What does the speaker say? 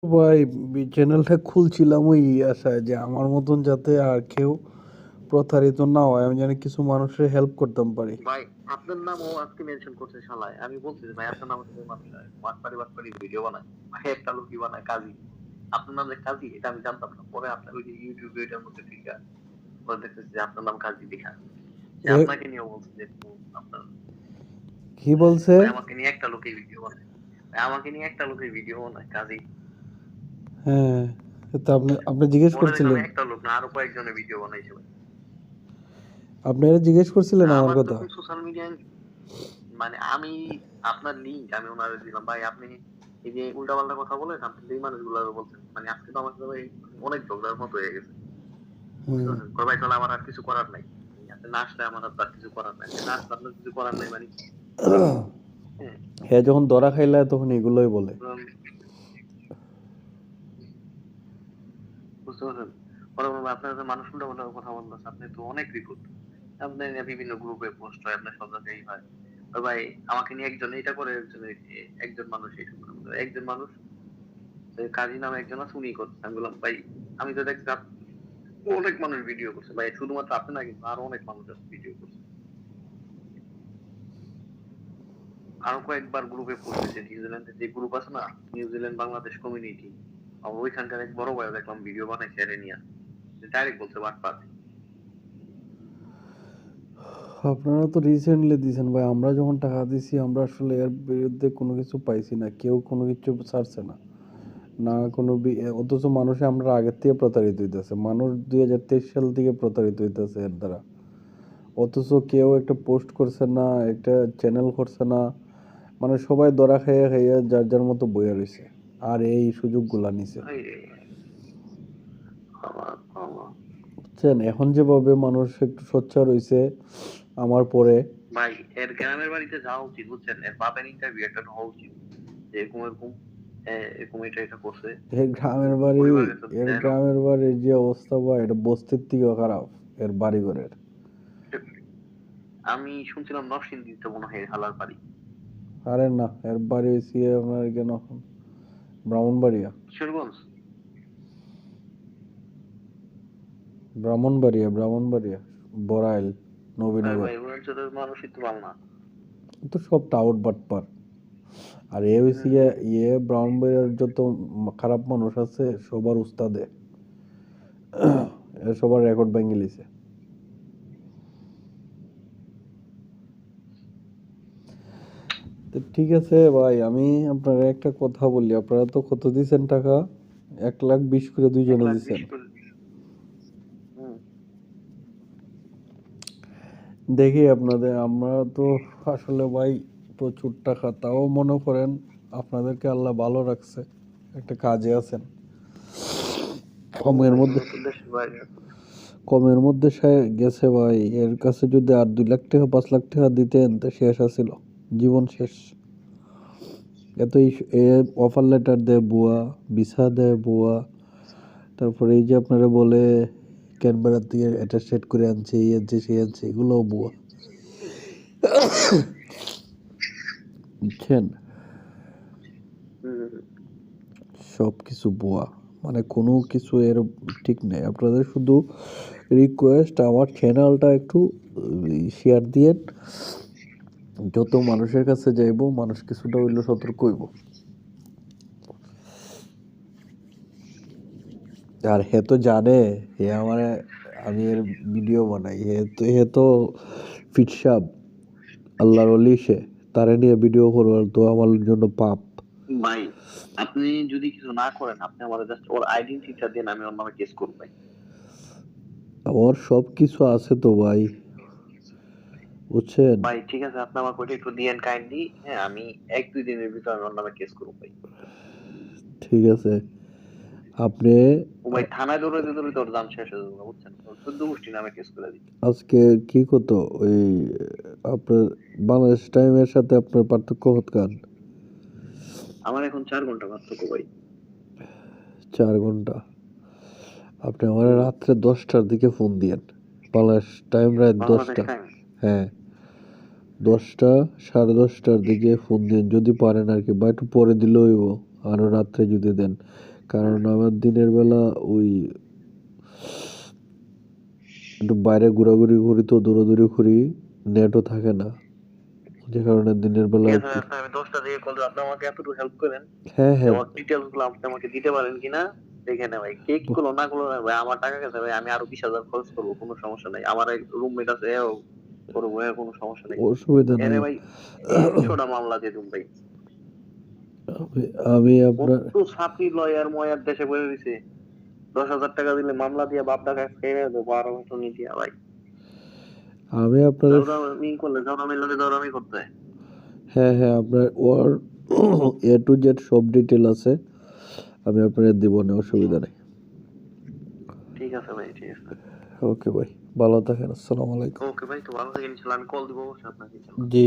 ভাই চ্যানেলটা খুলছিলাম ওই আশায় যে আমার মতন যাতে আর কেউ প্রতারিত না হয়, আমি জানি কিছু মানুষের হেল্প করতাম পারি। ভাই আপনার নামও আজকে মেনশন করছে শালায়। আমি বলছি যে ভাই আপনার নাম হচ্ছে মানুষ বাটপারি ভিডিও বানায়, ভাই একটা লোকই বানায় কাজী। আপনার নাম যে কাজী এটা আমি জানতাম না, পরে আপনার ওই যে ইউটিউব ভিডিওর মধ্যে ঢুইকা পরে দেখতেছি যে আপনার নাম কাজী দেখা। সে এ আপনাকে নিয়েও বলছে যে আপনার কি বলছে? ভাই আমাকে নিয়ে একটা লোকের ভিডিও বানায়, ভাই আমাকে নিয়ে একটা লোকের ভিডিও বানায় কাজী। হ্যাঁ, তা আপনি আপনি জিজ্ঞেস পরে দেখলাম করছিলেন, একটা লোক না আরো কয়েকজনের ভিডিও বানাইছে ভাই। আপনারা জিজ্ঞেস করছিলেন আমার আমার কথা। যখন সোশ্যাল মিডিয়ায় মানে আমি আপনার লিঙ্ক আমি ওনারে দিলাম, ভাই আপনি এই যে উল্টাপাল্টা কথা বলেন আপনি এই মানুষগুলো বলছেন, মানে আজকে তো আমার সাথে ভাই অনেক ঝগড়ার মতো হয়ে গেছে, বুঝতে হুম। পারছেন? ভাই তাহলে আমার আর কিছু করার নাই, আপনি না আসলে আমার আর কিছু করার নাই, আপনি না আসলে আপনার কিছু করার নাই মানে কি? হ্যাঁ, হ্যাঁ, যখন ধরা খাইলা তখন এগুলোই বলে। বুঝতে পারছেন? পরে বলবো আপনার যে মানুষ উল্টাপাল্টা কথা বলতেছে, আপনি তো অনেক রিপোর্ট আপনার নিয়ে বিভিন্ন গ্রুপে পোস্ট হয়, আপনার সব জায়গায় হয়। আর ভাই আমাকে নিয়ে একজন এটা করে, একজন মানুষ এটা করে, একজন মানুষ কাজী নামে একজন আছে উনি করছে। আমি বললাম ভাই আমি তো দেখছি অনেক মানুষ ভিডিও করছে ভাই, শুধুমাত্র আপনি না কিন্তু আরো অনেক মানুষ আছে ভিডিও করছে। আরো কয়েকবার গ্রুপে পোস্ট দিয়েছে, নিউজিল্যান্ডের যে গ্রুপ আছে না, নিউজিল্যান্ড বাংলাদেশ কমিউনিটি, আমার ওইখানকার এক বড় ভাই দেখলাম ভিডিও বানাইছে এর নিয়ে, ডাইরেক্ট বলছে বাটপার। আপনারা তো রিসেন্টলি দিয়েছেন ভাই, আমরা যখন টাকা দিছি আমরা আসলে এর বিরুদ্ধে কোনো কিছু পাইছি না, কেউ কোনো কিছু ছাড়ছে না, না কোনো অথচ মানুষে আমরা আগের থেকে প্রতারিত হইতেছে, মানুষ 2023 সাল থেকে প্রতারিত হইতেছে এর দ্বারা। অথচ কেউ একটা পোস্ট করছে না, একটা চ্যানেল করছে না, মানে সবাই ধরা খাইয়া খাইয়া যার যার মতো বইয়া রয়েছে আর এই সুযোগগুলা নিছে। বুঝছেন, এখন যেভাবে মানুষ একটু সোচ্চার হইছে আমার পরে। ভাই এর গ্রামের বাড়িতে যাওয়া উচিত, বুঝছেন? এর বাপের ইন্টারভিউ একটা হওয়া উচিত যে এরকম এরকম এরকম এটা করছে, এর গ্রামের বাড়ি, পরিবার গেছে এর দেন। গ্রামের বাড়ির যে অবস্থা বা এটা বস্তির থেকেও খারাপ এর বাড়িঘরের। আমি শুনছিলাম নরসিংদীতে মনে হয় হালার বাড়ি। আরে না, এর বাড়ি হইছে আপনার কেন ব্রাহ্মণবাড়িয়া। কিশোরগঞ্জ। ব্রাহ্মণবাড়িয়া বড়াইল, ভাই নবীনগর। ভাই ওই অঞ্চলের মানুষই তো ভালো না। তো সব টাউট বাটপার। আর এ হইছে গিয়া ব্রাহ্মণবাড়িয়ার যত খারাপ মানুষ আছে সবার উস্তাদে, এ সবার রেকর্ড ভেঙে লিছে। তো ঠিক আছে ভাই, আমি আপনার একটা কথা বলি, আপনারা তো কত দিছেন টাকা? 1,20,000 করে এক দুইজনে লাখ দিছেন। বিশ করে হম। দেখি আপনাদের, আমরা তো আসলে ভাই প্রচুর টাকা, তাও মনে করেন আপনাদেরকে আল্লাহ ভালো রাখছে, একটা কাজে আছেন, কমের ভাই মধ্যে, তুমি তো দেশের বাইরে আছো। কমের মধ্যে সে গেছে ভাই। এর কাছে যদি আর 2 লাখ টাকা 5 লাখ টাকা দিতেন তো শেষ আছিল, জীবন শেষ। এত এ অফার লেটার দেয় বুয়া, ভিসা দেয় বুয়া, তারপরে এই যে আপনারা বলে ক্যানবেরা থেকে অ্যাটাস্টেড করে আনছে, এই আনছে সেই আনছে, এগুলোও বুয়া। বুঝছেন, হম। সব কিছু বুয়া, মানে কোনো কিছু এর ঠিক নেই। আপনাদের শুধু রিকোয়েস্ট আমার চ্যানেলটা একটু শেয়ার দিয়েন, যত মানুষের কাছে যাইবো মানুষ কিছুটা হইলেও সতর্ক হইব। আর হে তো জানে, হে আমার, আমি এর ভিডিও বানাই, হে তো ফিটসাব, আল্লাহর অলি, সে তারে নিয়ে ভিডিও করবার তো আমার জন্য পাপ। ভাই আপনি যদি কিছু না করেন, আপনি আমাদের জাস্ট ওর আইডেন্টিটিটা দেন, আমি ওর নামে কেস করব ভাই। ওর সব কিছু আছে তো ভাই, বুঝছেন। ভাই ঠিক আছে, আপনি আমাকে ওইটা একটু দিয়েন কাইন্ডলি, হ্যাঁ আমি 1-2 দিনের ভিতর আমি ওর নামে কেস করব ভাই। ঠিক আছে, আপনি ও ভাই থানায় দৌড়াইতে দৌড়াইতে ওর দাম শেষ হয়ে যাবে, বুঝছেন? ওর 14 গোষ্ঠী নামে কেস করে দিই। আজকে কি কত ওই আপনার বাংলাদেশ টাইমের সাথে আপনার পার্থক্য কতখান? আমার এখন 4 ঘন্টা পার্থক্য ভাই। 4 ঘন্টা। আপনি আমার হুম। রাত্রে 10টার দিকে ফোন দিয়েন, বাংলাদেশ টাইম রাত বাংলাদেশ 10টা। টাইম। হ্যাঁ, 10টা 10:30টার দিকে ফোন দিন যদি পারেন আর কি, বা একটু পরে দিলেও হইব। আরো রাত্রে যদি দেন, কারণ আমার দিনের বেলা ওই একটু বাইরে ঘোরাঘুরি করি, তো দৌড়াদৌড়ি করি, নেটও থাকে না, যে কারণে দিনের বেলা ঠিক আর আছে কি। স্যার, আমি 10টা দিয়ে কল, আপনি আমাকে এতটুকু হেল্প করেন। হ্যাঁ হ্যাঁ। আমার ডিটেলস গুলো আপনি আমাকে দিতে পারেন কিনা দেখে নে ভাই, কে কি করলো না করলো না ভাই, আমার টাকা গেছে ভাই, আমি আরো 20,000 খরচ করবো, কোনো সমস্যা নাই। আমার এক রুমমেট আছে, এও করবো, এর কোনো সমস্যা নেই। অসুবিধা এরে নাই। ভাই 100টা মামলা দিয়ে দিন ভাই। আমি আমি আপনার কত সাপি লয়ার ময়ার দেশে বলে দিছে, 10,000 টাকা দিলে মামলা দিয়ে বাপ টাকা খেয়ে দেবো, আরো মতো নিতে ভাই। আমি আপনার দৌড়ামি করলে দৌড়ামি লাগে, দৌড়ামি করতে হয়। হ্যাঁ হ্যাঁ, আপনার ওর এ টু জেড সব ডিটেল আছে, আমি আপনার দিব না, অসুবিধা নেই। ঠিক আছে ভাই, ঠিক আছে। ওকে ভাই, ভালো থাকেন, আসসালামু আলাইকুম। ওকে ভাই, তো ভালো থাকেন, ইনশাল্লাহ আমি কল দিব অবশ্যই আপনাকে। জি।